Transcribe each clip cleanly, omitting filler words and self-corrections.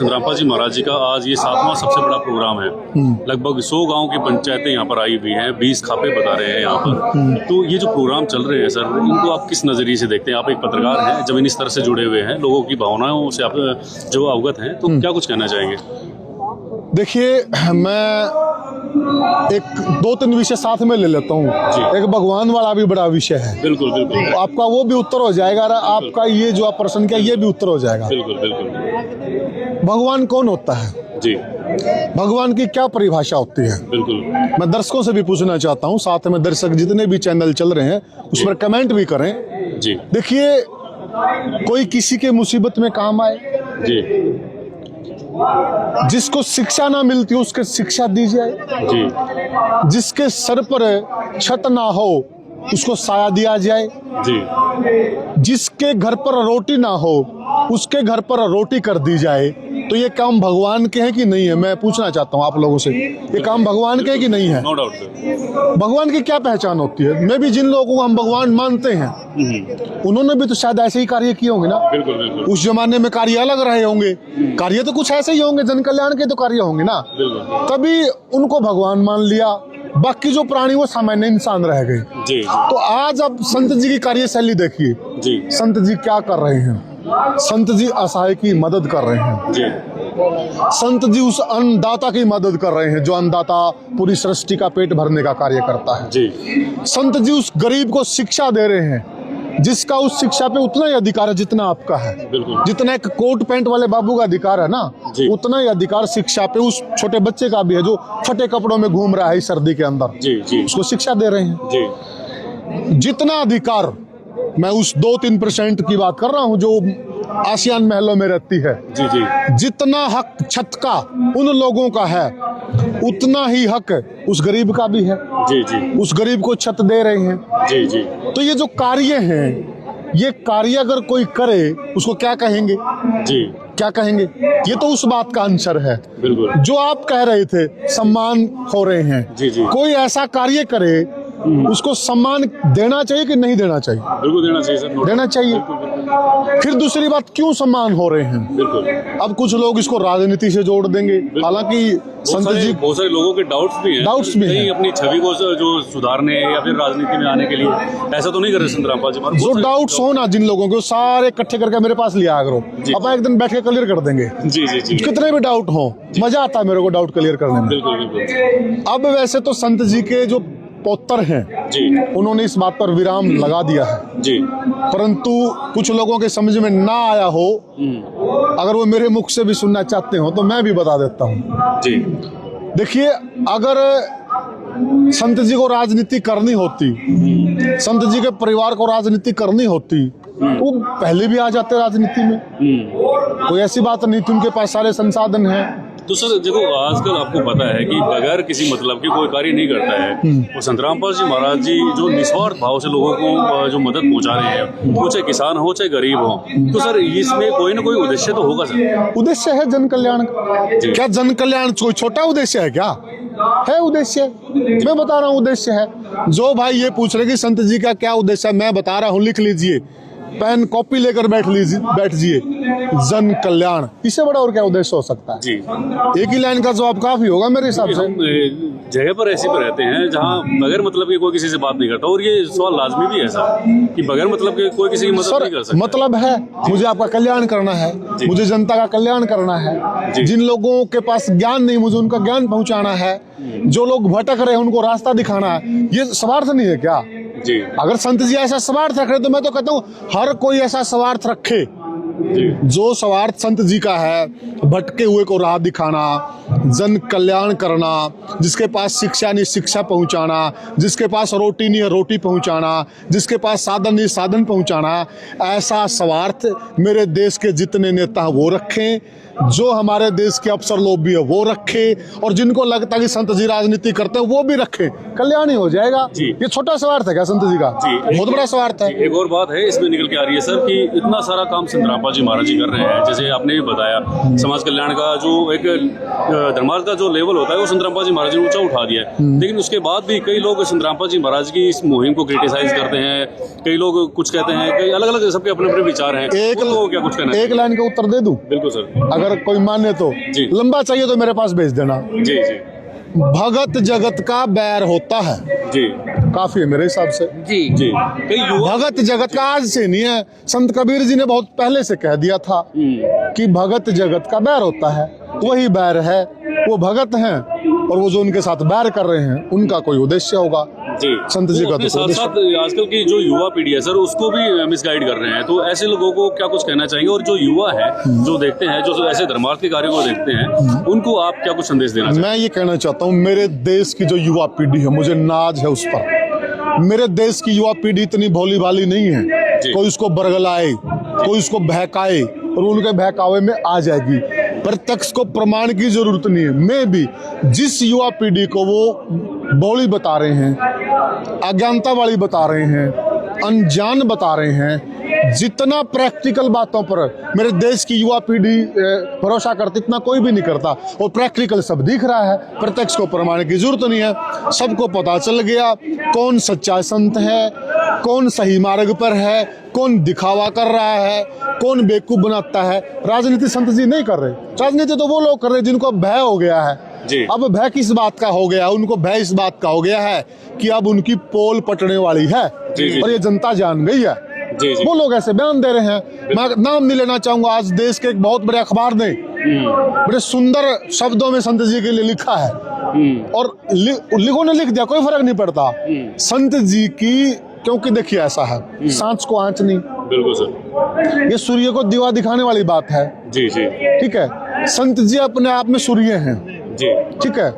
संतरामपाल जी महाराज जी का आज ये 7वां सबसे बड़ा प्रोग्राम है। लगभग 100 गांव की पंचायतें यहाँ पर आई हुई हैं, 20 खापे बता रहे हैं यहाँ पर। तो ये जो प्रोग्राम चल रहे हैं सर, इनको आप किस नज़रिए से देखते हैं? आप एक पत्रकार हैं, जमीनी स्तर से जुड़े हुए हैं, लोगों की भावनाओं से आप जो अवगत हैं, तो क्या कुछ कहना चाहेंगे? देखिए, मैं एक 2-3 विषय साथ में ले लेता हूँ। एक भगवान वाला भी बड़ा विषय है। बिल्कुल बिल्कुल। आपका वो भी उत्तर हो जाएगा और आपका ये जो आप प्रश्न किया ये भी उत्तर हो जाएगा। बिल्कुल बिल्कुल। भगवान कौन होता है जी, भगवान की क्या परिभाषा होती है? बिल्कुल। मैं दर्शकों से भी पूछना चाहता हूँ, साथ में दर्शक जितने भी चैनल चल रहे हैं उस पर कमेंट भी करें। जी देखिए, कोई किसी के मुसीबत में काम आए, जी जिसको शिक्षा ना मिलती हो उसके शिक्षा दी जाए, जी जिसके सर पर छत ना हो उसको साया दिया जाए, जी जिसके घर पर रोटी ना हो उसके घर पर रोटी कर दी जाए। तो ये काम भगवान के हैं कि नहीं है? मैं पूछना चाहता हूँ आप लोगों से, ये काम भगवान के है कि नहीं है? No doubt sir. भगवान की क्या पहचान होती है? मैं भी जिन लोगों को हम भगवान मानते हैं उन्होंने भी तो शायद ऐसे ही कार्य किए होंगे ना। बिल्कुल बिल्कुल। उस जमाने में कार्य अलग रहे होंगे, कार्य तो कुछ ऐसे ही होंगे, जन कल्याण के तो कार्य होंगे ना। बिल्कुल। तभी उनको भगवान मान लिया, बाकी जो प्राणी वो सामान्य इंसान रह गए। जी तो आज अब संत जी की कार्यशैली देखिए। जी संत जी क्या कर रहे हैं? संत जी असहाय की मदद कर रहे हैं। जी संत जी उस अन्नदाता की मदद कर रहे हैं जो अन्नदाता पूरी सृष्टि का पेट भरने का कार्य करता है। जी। संत जी उस गरीब को शिक्षा दे रहे हैं जिसका उस शिक्षा पे उतना ही अधिकार है जितना आपका है। बिल्कुल। जितना एक कोट पैंट वाले बाबू का अधिकार है ना, उतना ही अधिकार शिक्षा पे उस छोटे बच्चे का भी है जो फटे कपड़ों में घूम रहा है सर्दी के अंदर। जी जी। उसको शिक्षा दे रहे हैं। जी जितना अधिकार, मैं उस 2-3% की बात कर रहा हूँ जो आसियान महलों में रहती है, जी जी जितना हक छत का उन लोगों का है उतना ही हक उस गरीब का भी है। जी जी उस गरीब को छत दे रहे हैं। जी जी। तो ये जो कार्य हैं, ये कार्य अगर कोई करे उसको क्या कहेंगे? जी क्या कहेंगे? ये तो उस बात का आंसर है। बिल्कुल। जो आप कह रहे थे सम्मान हो रहे हैं, जी जी। कोई ऐसा कार्य करे उसको सम्मान देना चाहिए कि नहीं देना चाहिए? बिल्कुल देना चाहिए सर। देना चाहिए। फिर दूसरी बात, क्यों सम्मान हो रहे हैं? बिल्कुल। अब कुछ लोग इसको राजनीति से जोड़ देंगे, हालांकि संत जी बहुत सारे लोगों के डाउट्स भी हैं। डाउट्स भी हैं। अपनी छवि को जो सुधारने या फिर राजनीति में आने के लिए ऐसा तो नहीं कर रहे संतरामपाल जी। जो डाउट्स हो ना जिन लोगों के, सारे इकट्ठे करके मेरे पास लिया करो, अब एक दिन बैठ के क्लियर कर देंगे। जी जी जी। कितने भी डाउट हो, मजा आता है मेरे को डाउट क्लियर करने में। बिल्कुल बिल्कुल। अब वैसे तो संत जी के जो पौत्र हैं जी, उन्होंने इस बात पर विराम लगा दिया है जी, परंतु कुछ लोगों के समझ में ना आया हो, अगर वो मेरे मुख से भी सुनना चाहते हो तो मैं भी बता देता हूँ जी। देखिए, अगर संत जी को राजनीति करनी होती, संत जी के परिवार को राजनीति करनी होती तो पहले भी आ जाते राजनीति में। कोई ऐसी बात नहीं थी, उनके पास सारे संसाधन हैं। तो सर देखो, आजकल आपको पता है कि बगैर किसी मतलब के कोई कार्य नहीं करता है। और संतरामपाल जी महाराज जी जो निस्वार्थ भाव से लोगों को जो मदद पहुंचा रहे हैं, वो चाहे किसान हो चाहे गरीब हो, तो सर इसमें कोई ना कोई उद्देश्य तो होगा सर। उद्देश्य है जन कल्याण का। क्या जन कल्याण कोई छोटा उद्देश्य है? क्या है उद्देश्य? मैं बता रहा हूँ उद्देश्य है। जो भाई ये पूछ रहे कि संत जी का क्या उद्देश्य है, मैं बता रहा हूँ, लिख लीजिए, पेन कॉपी लेकर बैठ जाइए, जन कल्याण। इससे बड़ा और क्या उद्देश्य हो सकता है? जी। एक ही लाइन का जवाब काफी होगा मेरे हिसाब से। जगह पर ऐसे पर रहते हैं जहाँ बगैर मतलब के कोई किसी से बात नहीं करता, और ये सवाल लाजमी भी है सर कि बगैर मतलब के कोई किसी की मदद नहीं कर सकता। मतलब है, मुझे आपका कल्याण करना है, मुझे जनता का कल्याण करना है। जिन लोगों के पास ज्ञान नहीं, मुझे उनका ज्ञान पहुंचाना है। जो लोग भटक रहे हैं उनको रास्ता दिखाना है। ये स्वार्थ नहीं है क्या? जी। अगर संत जी ऐसा स्वार्थ रख रहे तो मैं तो कहता हूँ हर कोई ऐसा स्वार्थ रखे। जो स्वार्थ संत जी का है, भटके हुए को राह दिखाना, जन कल्याण करना, जिसके पास शिक्षा नहीं शिक्षा पहुंचाना, जिसके पास रोटी नहीं है रोटी पहुंचाना, जिसके पास साधन नहीं साधन पहुंचाना, ऐसा स्वार्थ मेरे देश के जितने नेता हैं वो रखें। जो हमारे देश के अफसर लोग भी है वो रखे, और जिनको लगता है कि संत जी राजनीति करते हैं वो भी रखे, कल्याण ही हो जाएगा। ये छोटा स्वार्थ है क्या संत जी का? बहुत बड़ा स्वार्थ है। एक और बात है इसमें निकल के आ रही है सर कि इतना सारा काम संतरामपाल जी महाराज जी कर रहे हैं, जैसे आपने भी बताया समाज कल्याण का जो एक धर्मार्थ का जो लेवल होता है वो संतरामपाल जी महाराज जी ने ऊंचा उठा दिया है। लेकिन उसके बाद भी कई लोग संतरामपाल जी महाराज की इस मुहिम को क्रिटिसाइज करते हैं, कई लोग कुछ कहते हैं, कई अलग अलग सबके अपने अपने विचार हैं। एक लोग क्या कुछ कहना है? एक लाइन का उत्तर दे दूं? बिल्कुल सर। अगर कोई माने तो। जी। लंबा चाहिए तो मेरे पास भेज देना। जी जी भगत जगत का बैर होता है, जी काफी है मेरे हिसाब से। जी जी। कई युवा भगत जगत का आज से नहीं है, संत कबीर जी ने बहुत पहले से कह दिया था कि भगत जगत का बैर होता है। वही बैर है, वो भगत हैं और वो जो उनके साथ बैर कर रहे हैं उनका कोई उद्देश्य होगा। जी संत जी वो का अपने तो साथ साथ आजकल की जो युवा पीढ़ी है सर उसको भी मिसगाइड कर रहे हैं, तो ऐसे लोगों को क्या कुछ कहना चाहिए? और जो युवा है जो देखते हैं, जो ऐसे धर्मार्थ के कार्यों को देखते हैं, उनको आप क्या कुछ संदेश देना चाहिए? मैं ये कहना चाहता हूँ, मेरे देश की जो युवा पीढ़ी है, मुझे नाज है उस पर। मेरे देश की युवा पीढ़ी इतनी भोली भाली नहीं है, कोई उसको बरगलाए, कोई उसको बहकाए और उनके बहकावे में आ जाएगी। प्रत्यक्ष को प्रमाण की जरूरत नहीं है। मैं भी जिस युवा पीढ़ी को वो भोली बता रहे हैं, अज्ञानता वाली बता रहे हैं, अनजान बता रहे हैं, जितना प्रैक्टिकल बातों पर मेरे देश की युवा पीढ़ी भरोसा करती, इतना कोई भी नहीं करता। और प्रैक्टिकल सब दिख रहा है, प्रत्यक्ष को प्रमाण की जरूरत नहीं है। सबको पता चल गया कौन सच्चा संत है, कौन सही मार्ग पर है, कौन दिखावा कर रहा है, कौन बेवकूफ बनाता है। राजनीति संत जी नहीं कर रहे, राजनीति तो वो लोग कर रहे जिनको भय हो गया है। जी। अब भय किस बात का हो गया? उनको भय इस बात का हो गया है कि अब उनकी पोल पटने वाली है। जी। और ये जनता जान गई है। जी जी वो लोग ऐसे बयान दे रहे हैं। मैं नाम नहीं लेना चाहूंगा, आज देश के एक बहुत बड़े अखबार ने बड़े सुंदर शब्दों में संत जी के लिए लिखा है और लिखो ने लिख दिया, कोई फर्क नहीं पड़ता। संत जी की, क्योंकि देखिए ऐसा है, सांच को आंच नहीं, बिल्कुल सर। ये सूर्य को दीवा दिखाने वाली बात है। जी जी ठीक है, संत जी अपने आप में सूर्य हैं। जी ठीक है,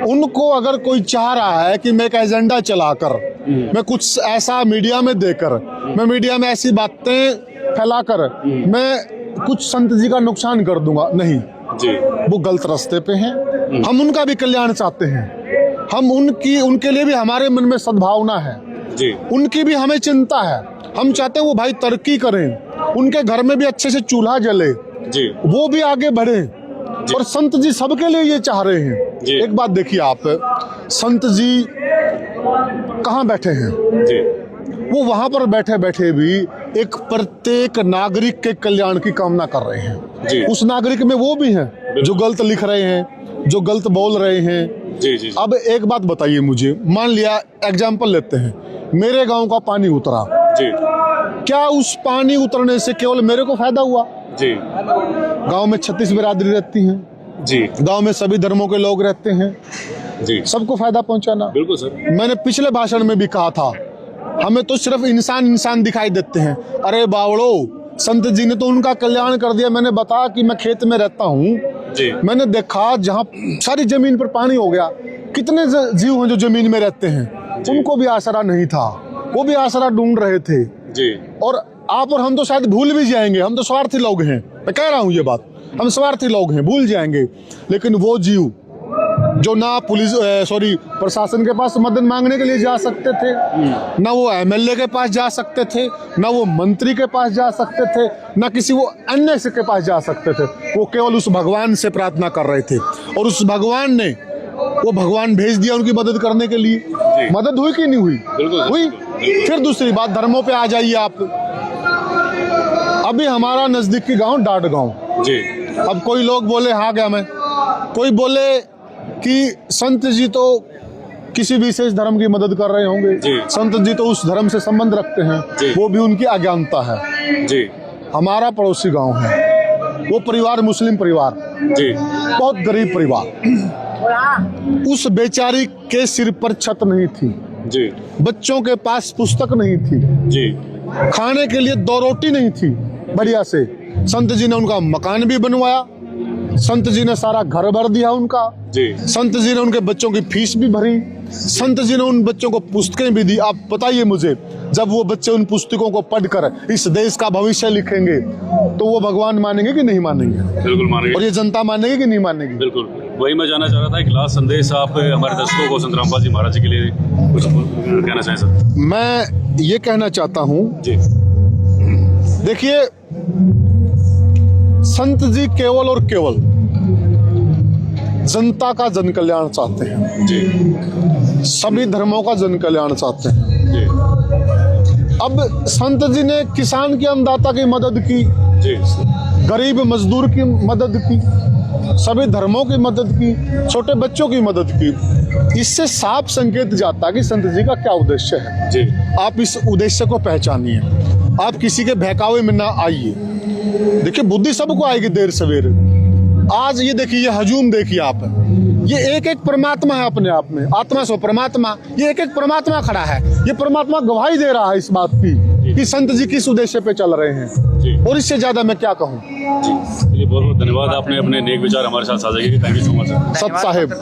उनको अगर कोई चाह रहा है कि मैं एक एजेंडा चलाकर, मैं कुछ ऐसा मीडिया में देकर, मैं मीडिया में ऐसी बातें फैलाकर मैं कुछ संत जी का नुकसान कर दूंगा, नहीं, जी वो गलत रास्ते पे हैं। हम उनका भी कल्याण चाहते हैं, हम उनके लिए भी हमारे मन में सद्भावना है, जी उनकी भी हमें चिंता है। हम चाहते हैं वो भाई तरक्की करें, उनके घर में भी अच्छे से चूल्हा जले, जी वो भी आगे बढ़े। और संत जी सबके लिए ये चाह रहे हैं। जी। एक बात देखिए आप, संत जी कहाँ बैठे हैं? जी वो वहां पर बैठे बैठे भी एक प्रत्येक नागरिक के कल्याण की कामना कर रहे हैं। जी। उस नागरिक में वो भी हैं जो गलत लिख रहे हैं, जो गलत बोल रहे हैं। जी जी अब एक बात बताइए मुझे, मान लिया एग्जाम्पल लेते हैं, मेरे गांव का पानी उतरा, जी क्या उस पानी उतरने से केवल मेरे को फायदा हुआ? जी गांव में 36 बिरादरी रहती हैं, जी गांव में सभी धर्मों के लोग रहते हैं, जी सबको फायदा पहुंचाना। बिल्कुल सर। मैंने पिछले भाषण में भी कहा था, हमें तो सिर्फ इंसान इंसान दिखाई देते हैं। अरे बावड़ो, संत जी ने तो उनका कल्याण कर दिया। मैंने बताया कि मैं खेत में रहता हूँ, जी मैंने देखा जहाँ सारी जमीन पर पानी हो गया, कितने जीव हैं जो जमीन में रहते हैं, उनको भी आसरा नहीं था, वो भी आसरा ढूंढ रहे थे। जी और आप और हम तो शायद भूल भी जाएंगे, हम तो स्वार्थी लोग हैं, मैं कह रहा हूँ ये बात, हम स्वार्थी लोग हैं, भूल जाएंगे। लेकिन वो जीव जो ना पुलिस प्रशासन के पास मदद मांगने के लिए जा सकते थे, ना वो एमएलए के पास जा सकते थे, ना वो मंत्री के पास जा सकते थे, ना किसी वो अन्य के पास जा सकते थे, वो केवल उस भगवान से प्रार्थना कर रहे थे। और उस भगवान ने, वो भगवान भेज दिया उनकी मदद करने के लिए। मदद हुई कि नहीं हुई? बिल्कुल हुई। फिर दूसरी बात, धर्मों पे आ जाइए आप। अभी हमारा नजदीकी गांव डाट गांव, जी अब कोई लोग बोले हाँ गया मैं, कोई बोले कि संत जी तो किसी विशेष धर्म की मदद कर रहे होंगे, जी। संत जी तो उस धर्म से संबंध रखते हैं, जी। वो भी उनकी अज्ञानता है। जी हमारा पड़ोसी गांव है, वो परिवार मुस्लिम परिवार, जी बहुत गरीब परिवार, उस बेचारी के सिर पर छत नहीं थी, जी बच्चों के पास पुस्तक नहीं थी, जी खाने के लिए 2 रोटी नहीं थी बढ़िया से। संत जी ने उनका मकान भी बनवाया, संत जी ने सारा घर भर दिया उनका, जी संत जी ने उनके बच्चों की फीस भी भरी, संत जी ने उन बच्चों को पुस्तकें भी दी। आप बताइए मुझे, जब वो बच्चे उन पुस्तकों को पढ़कर इस देश का भविष्य लिखेंगे तो वो भगवान मानेंगे कि नहीं मानेंगे? बिल्कुल मानेंगे। और ये जनता मानेगी कि नहीं मानेगी? बिल्कुल, वही मैं जानना चाह रहा था, एक लास्ट संदेश आप हमारे दर्शकों को संत रामपाल जी महाराज जी के लिए कुछ कहना चाहें सर? मैं ये कहना चाहता हूँ, जी देखिए, संत जी केवल और केवल जनता का जन कल्याण चाहते हैं, जी सभी धर्मों का जन कल्याण चाहते हैं। जी अब संत जी ने किसान की अन्नदाता की मदद की, जी गरीब मजदूर की मदद की, सभी धर्मों की मदद की, छोटे बच्चों की मदद की। इससे साफ संकेत जाता है कि संत जी का क्या उद्देश्य है। जी। आप इस उद्देश्य को पहचानिए, आप किसी के बहकावे में ना आइए। देखिए बुद्धि सबको आएगी देर सवेरे। आज ये देखिए, ये हजूम देखिए आप, ये एक एक परमात्मा है अपने आप में, आत्मा सो परमात्मा, ये एक एक परमात्मा खड़ा है। ये परमात्मा गवाही दे रहा है इस बात की कि संत जी किस उद्देश्य पे चल रहे हैं, और इससे ज्यादा मैं क्या कहूँ। जी, चलिए बहुत बहुत धन्यवाद, आपने अपने नेक विचार हमारे साथ साझा किए। Thank you so much sir. सत साहेब।